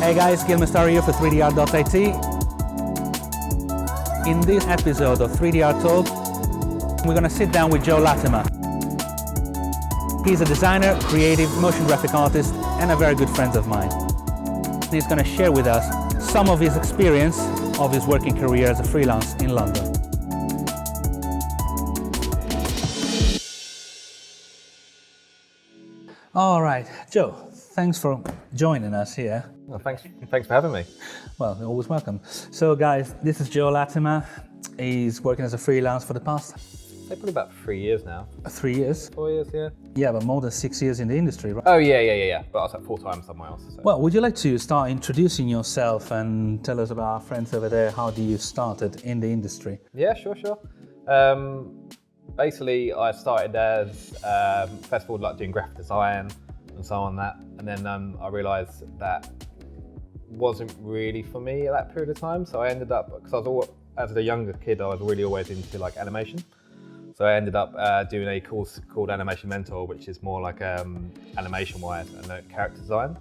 Hey guys, Gilman Star here for 3dart.it. In this episode of 3dart Talk, we're going to sit down with Joe Lattimer. He's a designer, creative, motion graphic artist, and a very good friend of mine. He's going to share with us some of his experience of his working career as a freelance in London. All right, Joe, thanks for joining us here. Well, thanks for having me. Well, you're always welcome. So guys, this is Joe Lattimer. He's working as a freelance for the past Probably about 3 years now. 3 years. 4 years, yeah. Yeah, but more than 6 years in the industry, right? Oh yeah. But I was at full-time somewhere else. So. Well, would you like to start introducing yourself and tell us about our friends over there? How do you started in the industry? Yeah, sure. Basically, I started as first of all like doing graphic design and so on that, and then I realised that wasn't really for me at that period of time. So I ended up, because as a younger kid, I was really always into like animation. So I ended up doing a course called Animation Mentor, which is more like animation-wise and character design.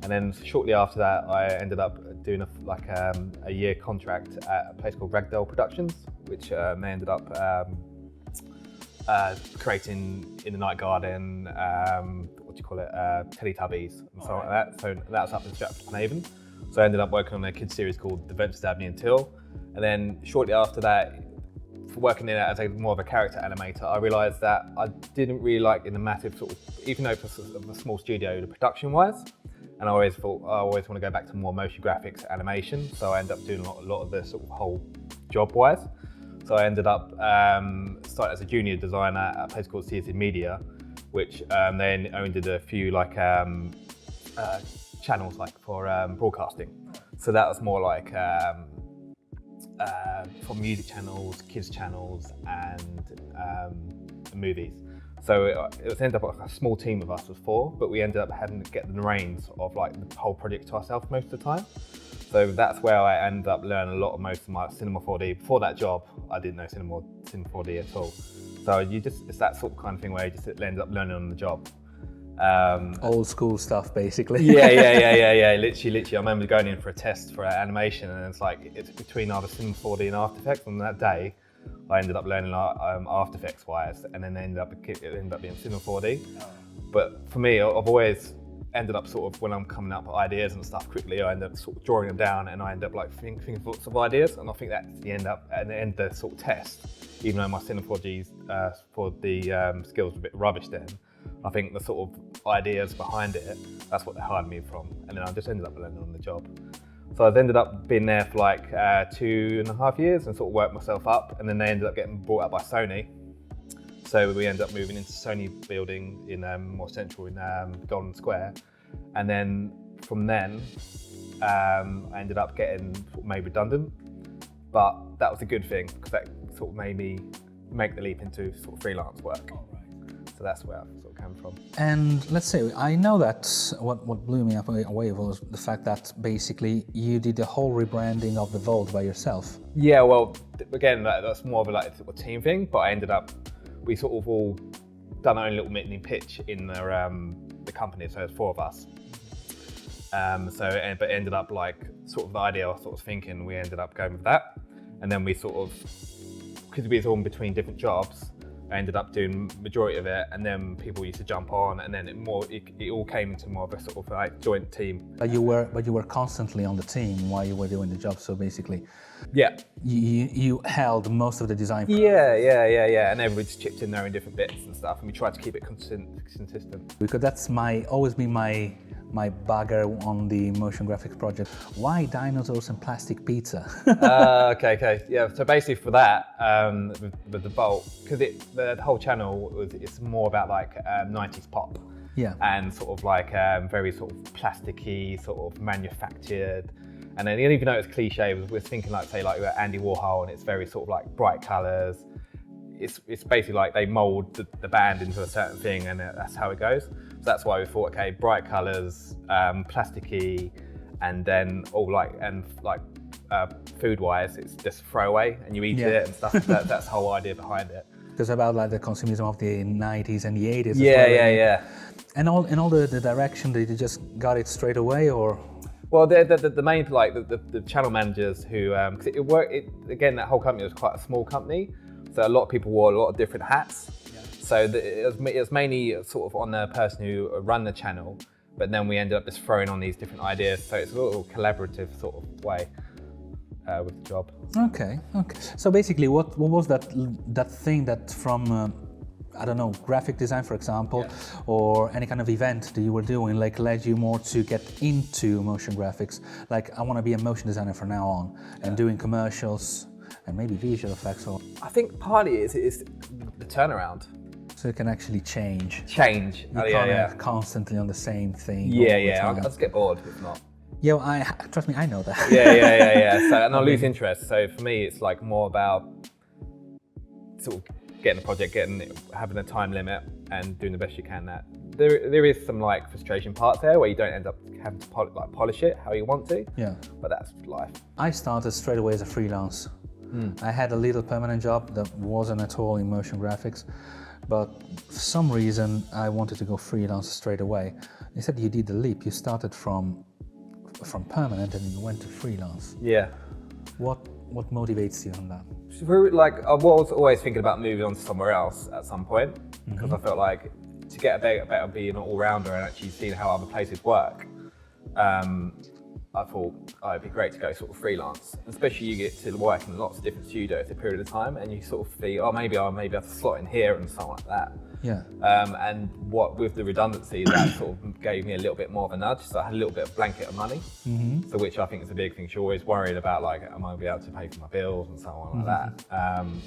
And then shortly after that, I ended up doing a year contract at a place called Ragdoll Productions, which they ended up creating In the Night Garden, Teletubbies and so like that. So that's up in Stratford-upon-Avon. So I ended up working on a kids series called The Adventures of Dabney and Till. And then shortly after that, for working in it as more of a character animator, I realised that I didn't really like in the massive sort of, even though it's a small studio, the production-wise. And I always thought I always want to go back to more motion graphics animation. So I ended up doing a lot of the sort of whole job-wise. So I ended up starting as a junior designer at a place called CSC Media, which then only did a few like channels like for broadcasting. So that was more like for music channels, kids channels, and movies. So it ended up like a small team of us was 4, but we ended up having to get the reins of like the whole project to ourselves most of the time. So that's where I ended up learning most of my Cinema 4D. Before that job, I didn't know Cinema 4D at all. So it's that sort of kind of thing where you just end up learning on the job. Old school stuff, basically. Yeah. Literally. I remember going in for a test for animation, and it's between either Cinema 4D and After Effects. On that day, I ended up learning After Effects wise, and then it ended up being Cinema 4D. But for me, I've always ended up sort of, when I'm coming up with ideas and stuff quickly, I end up sort of drawing them down, and I end up like thinking of lots of ideas, and I think that's the end of the sort of test. Even though my Cinema 4G's for the skills were a bit rubbish then, I think the sort of ideas behind it, that's what they hired me from, and then I just ended up learning on the job. So I've ended up being there for like 2.5 years and sort of worked myself up, and then they ended up getting brought up by Sony. So we ended up moving into Sony building in more central in Golden Square, and then from then I ended up getting sort of made redundant. But that was a good thing, because that sort of made me make the leap into sort of freelance work. So that's where I sort of came from. And let's say, I know that what blew me away was the fact that basically you did the whole rebranding of the Vault by yourself. Yeah, well, again, that's more of a like sort of team thing, but we sort of all done our own little mini pitch in the company, so there's 4 of us. But ended up like sort of the idea I was sort of thinking, we ended up going with that. And then we sort of, because we was all in between different jobs, I ended up doing majority of it, and then people used to jump on, and then it all came into more of a sort of like joint team. But you were constantly on the team while you were doing the job, so basically, yeah, you held most of the design. Yeah, and everybody's chipped in there in different bits and stuff, and we tried to keep it consistent. Because that's always been my bugger on the motion graphics project. Why dinosaurs and plastic pizza? Okay. Yeah, so basically for that, with the Bolt, because the whole channel it's more about like 90s pop. Yeah. And sort of like very sort of plasticky, sort of manufactured. And then even though it's cliche, we're thinking like, say, like Andy Warhol, and it's very sort of like bright colours. It's basically like they mould the band into a certain thing, and that's how it goes. So that's why we thought, okay, bright colours, plasticky, and then all like food-wise, it's just throwaway, and you eat it and stuff. That's the whole idea behind it. Because about like the consumerism of the 90s and the 80s. Yeah. And all the direction, did you just got it straight away, or? Well, the main like the channel managers who because again, that whole company was quite a small company, so a lot of people wore a lot of different hats. Yeah. So it was mainly sort of on the person who run the channel, but then we ended up just throwing on these different ideas. So it's a little collaborative sort of way with the job. Okay. So basically, what was that thing that from I don't know, graphic design, for example, or any kind of event that you were doing, like led you more to get into motion graphics? Like, I want to be a motion designer from now on, and doing commercials and maybe visual effects. Or I think partly it's the turnaround. So it can actually change. You can't constantly on the same thing. I'll just get bored if not. Yeah, trust me, I know that. Yeah. So, and I'll lose interest. So for me, it's like more about sort of getting the project, having a time limit, and doing the best you can. That there is some like frustration parts there where you don't end up having to polish it how you want to. Yeah. But that's life. I started straight away as a freelance. I had a little permanent job that wasn't at all in motion graphics, but for some reason I wanted to go freelance straight away. Instead, you did the leap. You started from permanent and you went to freelance. Yeah. What motivates you on that? Like, I was always thinking about moving on to somewhere else at some point, because I felt like to get a better being an all-rounder and actually seeing how other places work, I thought it'd be great to go sort of freelance. Especially you get to work in lots of different studios for a period of time, and you sort of think, maybe I have to slot in here and something like that. Yeah. And with the redundancy, that sort of gave me a little bit more of a nudge. So I had a little bit of blanket of money, so which I think is a big thing. You're always worried about, like, am I going to be able to pay for my bills and so on like that.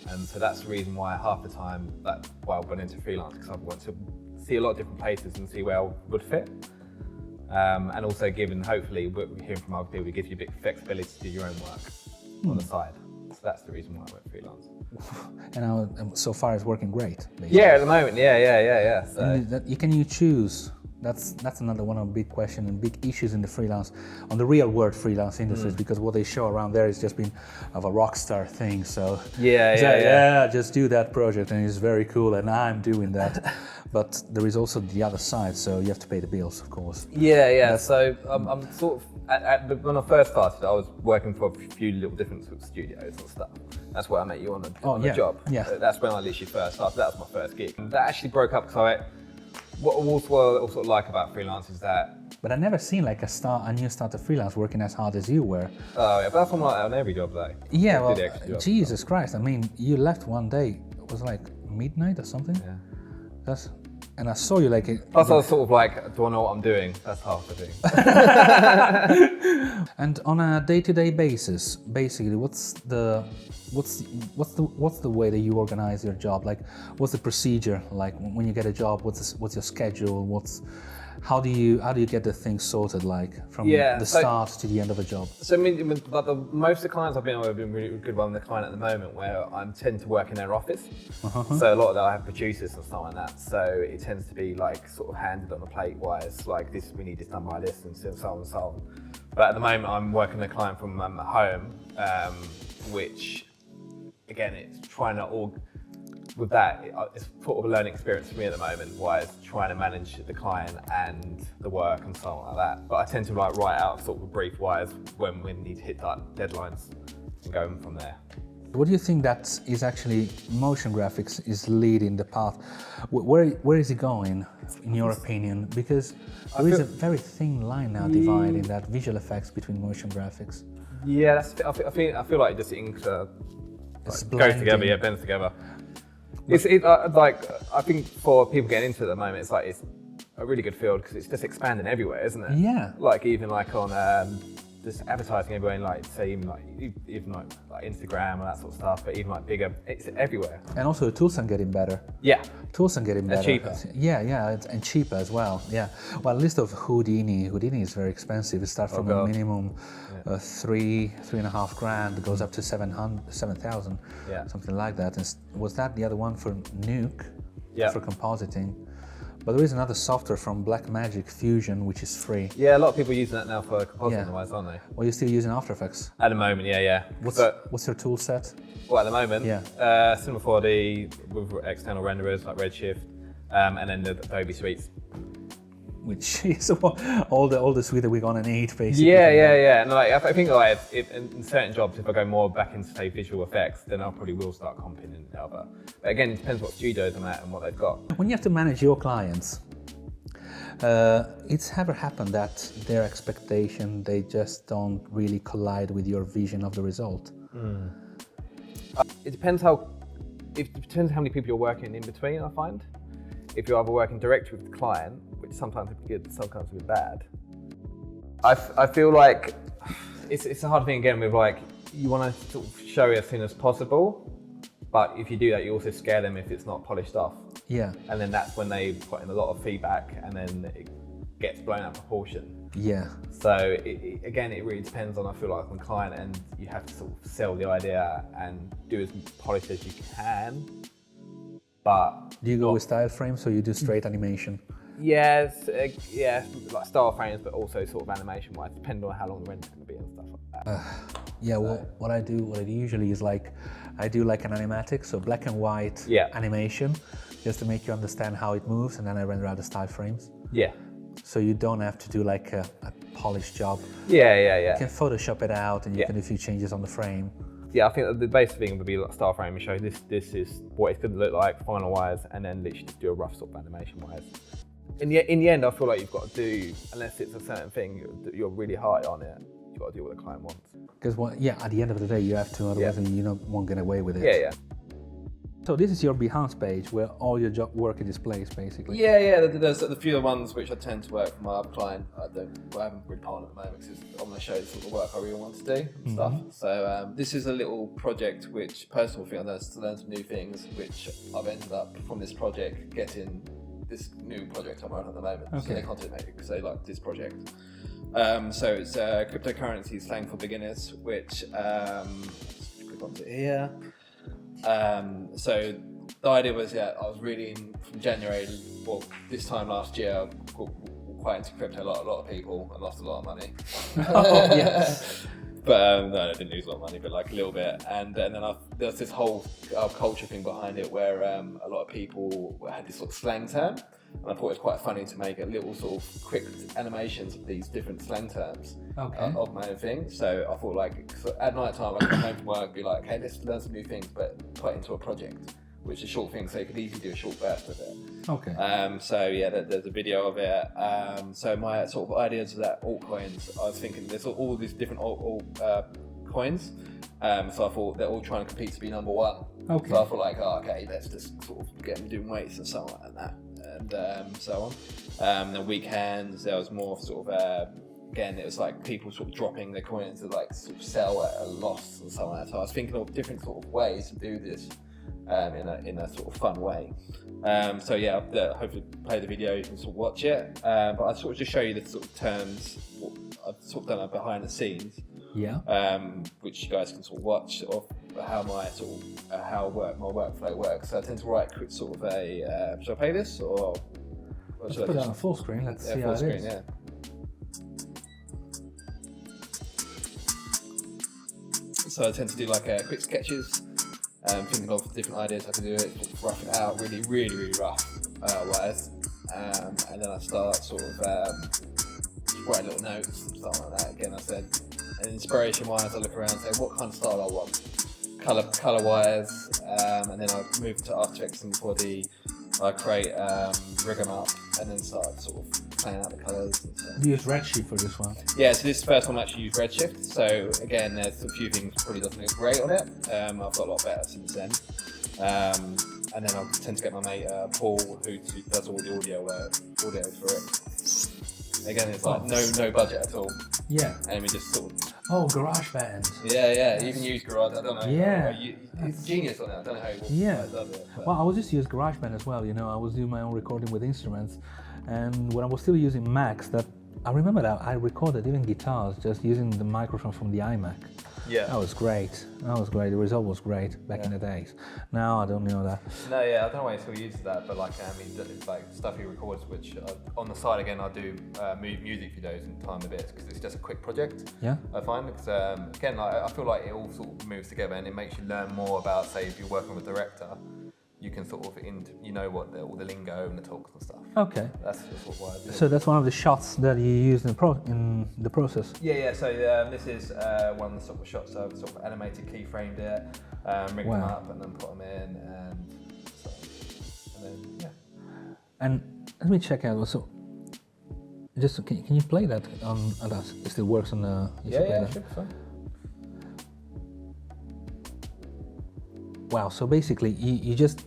And so that's the reason why half the time why I went into freelance, because I want to see a lot of different places and see where I would fit. And also hopefully, what we're hearing from other people, it gives you a bit of flexibility to do your own work on the side. So that's the reason why I went freelance. And so far it's working great, basically. Yeah, at the moment, yeah. So. Can you choose? That's another one of the big questions and big issues in the freelance, on the real world freelance industries, because what they show around there is just been of a rock star thing. So just do that project and it's very cool and I'm doing that. But there is also the other side, so you have to pay the bills, of course. Yeah. So I'm sort of when I first started, I was working for a few little different sort of studios and stuff. That's where I met you on the job. Yeah. That's when I literally first started. That was my first gig. That actually broke up because what I also like about freelance is that. But I never seen like a new starter freelance working as hard as you were. Oh yeah, but that's on every job though. Yeah, well, Jesus Christ! I mean, you left one day. It was like midnight or something. Yeah. And I saw you like. Plus, I was sort of like, do I know what I'm doing? That's half the thing. And on a day-to-day basis, basically, what's the way that you organize your job? Like, what's the procedure? Like, when you get a job, what's your schedule? How do you get the things sorted, like from the start to the end of a job? So I mean, most of the clients I've been with have been really good. One with the client at the moment, where I tend to work in their office. So a lot of that I have producers and stuff like that. So it tends to be like sort of handed on a plate wise, like this, we need this done by this, and so on and so on. But at the moment, I'm working with a client from home, which again, it's trying to with that, it's sort of a learning experience for me at the moment, wise trying to manage the client and the work and so on like that. But I tend to write out sort of a brief wise when we need to hit that deadlines and go from there. What do you think that is actually motion graphics is leading the path? Where is it going, in your opinion? Because there is a very thin line now dividing that visual effects between motion graphics. Yeah, I feel like it just goes together, blends together. It's like, I think for people getting into it at the moment, it's a really good field because it's just expanding everywhere, isn't it? Yeah. Like even like on just advertising everywhere, like say even like Instagram and that sort of stuff, but even like bigger, it's everywhere. And also the tools are getting better. Yeah. Tools are getting better. And cheaper. Yeah, and cheaper as well. Yeah. Well, list of Houdini is very expensive. It starts from a minimum $3.5 grand, goes up to 7,000, something like that. And was that the other one for Nuke? Yeah. For compositing. But there is another software from Blackmagic, Fusion, which is free. Yeah, a lot of people are using that now for compositing wise, aren't they? Well, you're still using After Effects? At the moment, yeah. What's your tool set? Well, at the moment, Cinema 4D with external renderers like Redshift, and then the Adobe suites. which is all the suite that we're gonna need basically. Yeah. And like I think like in certain jobs, if I go more back into say visual effects, then I probably will start comping in other. But again, it depends what studios I'm at and what they've got. When you have to manage your clients, it's ever happened that their expectation, they just don't really collide with your vision of the result? It depends how many people you're working in between, I find. If you're either working directly with the client, which sometimes would be good, sometimes would be bad. I feel like it's a hard thing again with like, you want to sort of show it as soon as possible, but if you do that, you also scare them if it's not polished off. Yeah. And then that's when they put in a lot of feedback and then it gets blown out of proportion. Yeah. So again, it really depends on, I feel like, on the client, and you have to sort of sell the idea and do as polished as you can. But do you go with style frames or you do straight animation? Yes, like style frames, but also sort of animation wise, depending on how long the render's going to be and stuff like that. Yeah, well, what I do usually is like, I do like an animatic, so black and white animation, just to make you understand how it moves, and then I render out the style frames. Yeah. So you don't have to do like a polished job. Yeah. You can Photoshop it out and you can do a few changes on the frame. Yeah, I think the basic thing would be like style frame and show this is what it's going to look like final wise, and then literally just do a rough sort of animation wise. In the end, I feel like you've got to do, unless it's a certain thing you're really hard on it, you've got to do what the client wants. Because at the end of the day you have to, otherwise you won't get away with it. Yeah. So this is your Behance page where all your work is displayed, basically. Yeah. There's a few ones which I tend to work for my other client. I haven't really part at the moment because I'm going to show you the sort of work I really want to do and stuff. So this is a little project which, personal thing, I learned some new things, which I've ended up from this project getting this new project I'm on at the moment. Okay. So they're content makers because they like this project. So it's cryptocurrency slang for beginners, which click onto here. So the idea was, I was reading from January, this time last year, I got quite into crypto, a lot of people, and lost a lot of money. But no, I didn't lose a lot of money, but like a little bit. And then there's this whole culture thing behind it where a lot of people had this sort of slang term. And I thought it was quite funny to make a little sort of quick animations of these different slang terms of my own thing. So I thought at night time I could come home from work and be like, hey, let's learn some new things, but put it into a project, which is a short thing, so you could easily do a short burst of it. Okay. There's a video of it. So my sort of ideas of that altcoins, I was thinking there's all these different alt coins. So I thought they're all trying to compete to be number one. Okay. So I thought let's just sort of get them doing weights and so on and that. And so on. The weekends there was more sort of again, it was like people sort of dropping their coins to like sort of sell at a loss and so on. So I was thinking of different sort of ways to do this in a sort of fun way. Hopefully play the video, you can sort of watch it. But I sort of just show you the sort of terms I've sort of done behind the scenes. Yeah. Which you guys can sort of watch of how my sort of my workflow works. So I tend to write sort of a. Should I play this or? Let's put it on full screen. Let's see how it is. Yeah. So I tend to do like quick sketches, thinking of different ideas how to do it, sort of rough it out, really rough wise, and then I start sort of write little notes and stuff like that. Again, I said. And inspiration-wise, I look around and say what kind of style I want, color-wise, and then I move to After Effects and body. I create, rig them up, and then start sort of playing out the colors. And stuff. Do you use Redshift for this one? Yeah, so this first one I actually use Redshift. So again, there's a few things probably doesn't look great on it. I've got a lot better since then. And then I tend to get my mate Paul, who does all the audio for it. Again, it's like no budget at all. Yeah. And we just sort of. Oh, GarageBand. Yeah. You even use Garage. I don't know. Yeah. He's genius on it. I don't know how he does it. But. Well, I was just using GarageBand as well. I was doing my own recording with instruments, and when I was still using Macs, I remember that I recorded even guitars just using the microphone from the iMac. Yeah. That was great. The result was great back in the days. Now I don't know that. No, I don't know why he still uses that, but it's like stuff he records, which on the side again I do music videos in time of it because it's just a quick project. Yeah. I find because again I feel like it all sort of moves together and it makes you learn more about, say, if you're working with a director, you can sort of you know what all the lingo and the talks and stuff. Okay. That's just why I do it. So that's one of the shots that you used in the process. Yeah. So this is one of the sort of shots I've sort of animated, keyframed it, rigged them up, and then put them in, and then yeah. And let me check out. So, just can you play that on that? It still works on the. Yeah, sure, fine. Wow. So basically, you just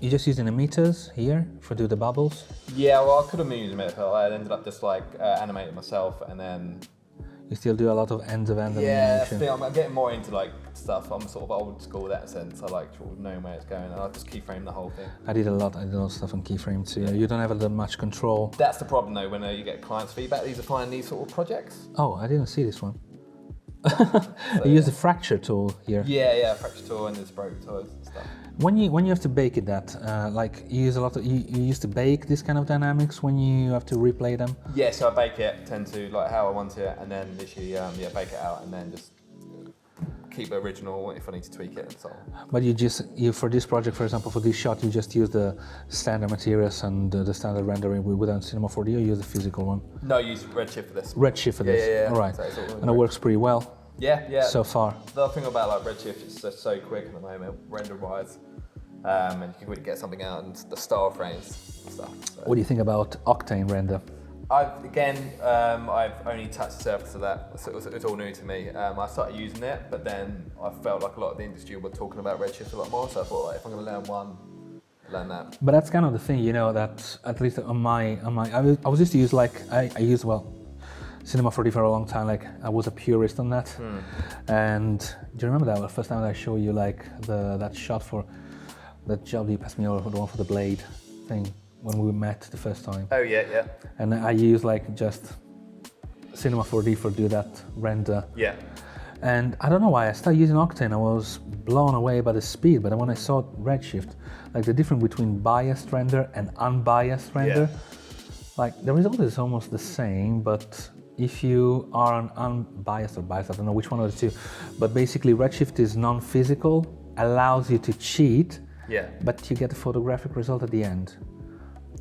using emitters here for do the bubbles. Yeah, well, I could have used it, but I ended up just like animating myself, and then. You still do a lot of end-to-end Yeah, animation. I'm getting more into like stuff. I'm sort of old school in that sense. I like sort of knowing where it's going, and I just keyframe the whole thing. I did a lot of stuff on keyframe too. You don't have that much control. That's the problem though, when you get clients' feedback. These are finding these sort of projects. Oh, I didn't see this one. You use the fracture tool here. Yeah, fracture tool and the broke toys and stuff. When you have to bake it, like you use a lot of you used to bake this kind of dynamics when you have to replay them. Yeah, so I bake it, tend to like how I want it, and then literally bake it out, and then just keep it original if I need to tweak it and so on. But you for this project, for example, for this shot, you just use the standard materials and the standard rendering without Cinema 4D, or you use the physical one? No, I use Redshift for this. Redshift for this. Yeah. All right, So and it works pretty well. Yeah. So far. The thing about like Redshift is just so quick at the moment, render-wise, and you can really get something out and the style frames and stuff. So. What do you think about Octane render? I've only touched the surface of that, so it's all new to me. I started using it, but then I felt like a lot of the industry were talking about Redshift a lot more, so I thought like, if I'm going to learn one, learn that. But that's kind of the thing, that at least I was used to use I used Cinema 4D for a long time. Like I was a purist on that. And do you remember that the first time that I showed you that shot for that job you passed me over, the one for the blade thing when we met the first time? Oh yeah. And I used just Cinema 4D for do that render. Yeah. And I don't know why I started using Octane. I was blown away by the speed, but then when I saw Redshift, like the difference between biased render and unbiased render, like the result is almost the same, but if you are an unbiased or biased, I don't know which one of the two, but basically Redshift is non-physical, allows you to cheat, but you get a photographic result at the end.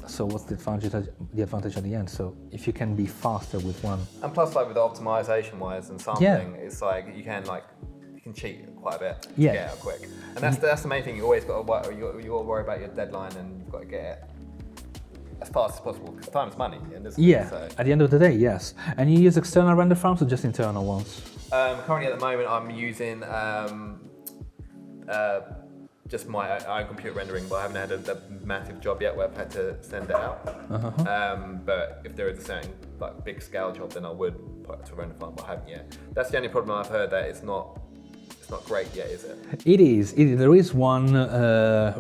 So what's the advantage at the end? So if you can be faster with one. And plus with optimization wise and sampling, it's like you can cheat quite a bit to get out quick. And that's the main thing. You always got to worry about your deadline, and you've got to get it as fast as possible, because time is money. At the end of the day, yes. And you use external render farms or just internal ones? Currently at the moment I'm using just my own computer rendering, but I haven't had a massive job yet where I've had to send it out. But if there is a certain big scale job, then I would put it to a render farm, but I haven't yet. That's the only problem I've heard, that it's not great yet, is it? It is. There is one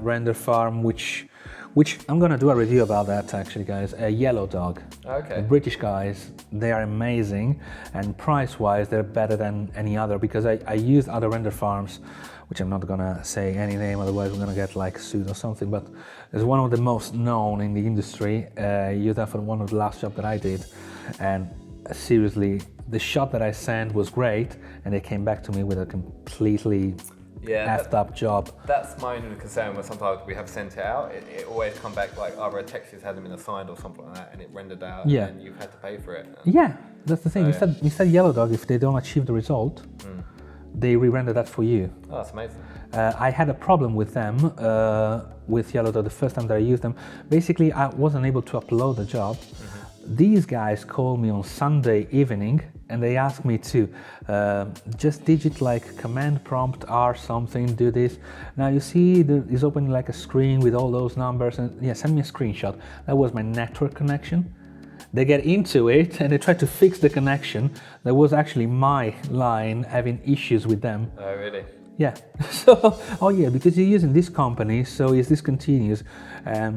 render farm which I'm gonna do a review about that actually, guys. Yellow Dog. Okay. The British guys, they are amazing, and price-wise, they're better than any other, because I used other render farms, which I'm not gonna say any name, otherwise we're gonna get sued or something. But it's one of the most known in the industry. Used that for one of the last jobs that I did, and seriously, the shot that I sent was great, and they came back to me with a completely effed up job. That's my only concern, where sometimes we have sent it out, it always come back either a text hasn't been assigned or something like that, and it rendered out, and you've had to pay for it. Yeah, that's the thing. So, instead Yellow Dog, if they don't achieve the result, they re-render that for you. Oh, that's amazing. I had a problem with them, with Yellow Dog, the first time that I used them. Basically, I wasn't able to upload the job. These guys called me on Sunday evening, and they asked me to just digit command prompt R something, do this. Now you see it's opening a screen with all those numbers, and send me a screenshot. That was my network connection. They get into it and they try to fix the connection. That was actually my line having issues with them. Oh, really? Yeah. So, because you're using this company, so it's discontinuous.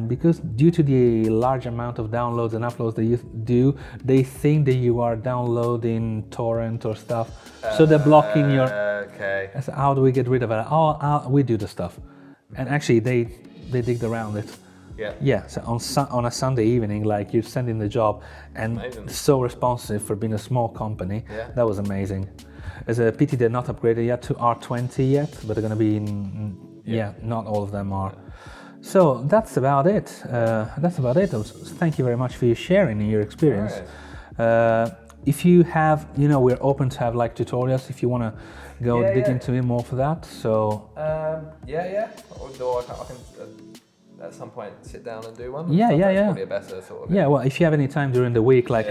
Because due to the large amount of downloads and uploads that you do, they think that you are downloading torrent or stuff. So they're blocking your... Okay. So how do we get rid of it? We do the stuff. And actually, they digged around it. Yeah, so on a Sunday evening, you're sending the job, and so responsive for being a small company. That was amazing. There's a pity they're not upgraded yet to R20 yet, but they're going to be not all of them are. So that's about it. Thank you very much for your sharing your experience. If you have, we're open to have like tutorials if you want to go dig into it more for that. So Or I can at some point sit down and do one. Yeah. Probably a better sort of. Yeah, well, if you have any time during the week, like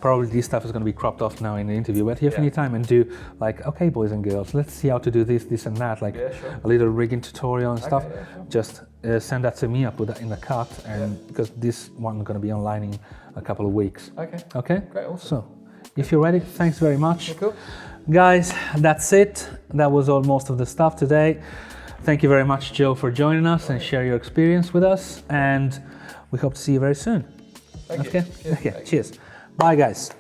probably this stuff is going to be cropped off now in the interview, but if you have any time and do like, okay, boys and girls, let's see how to do this and that, like a little rigging tutorial and stuff, just send that to me. I'll put that in the cut, and because this one is going to be online in a couple of weeks. Okay? Great, awesome. So, if you're ready, thanks very much. Yeah, cool. Guys, that's it. That was all most of the stuff today. Thank you very much, Joe, for joining us and share your experience with us. And we hope to see you very soon. Thank you. Okay, cheers. Bye, guys.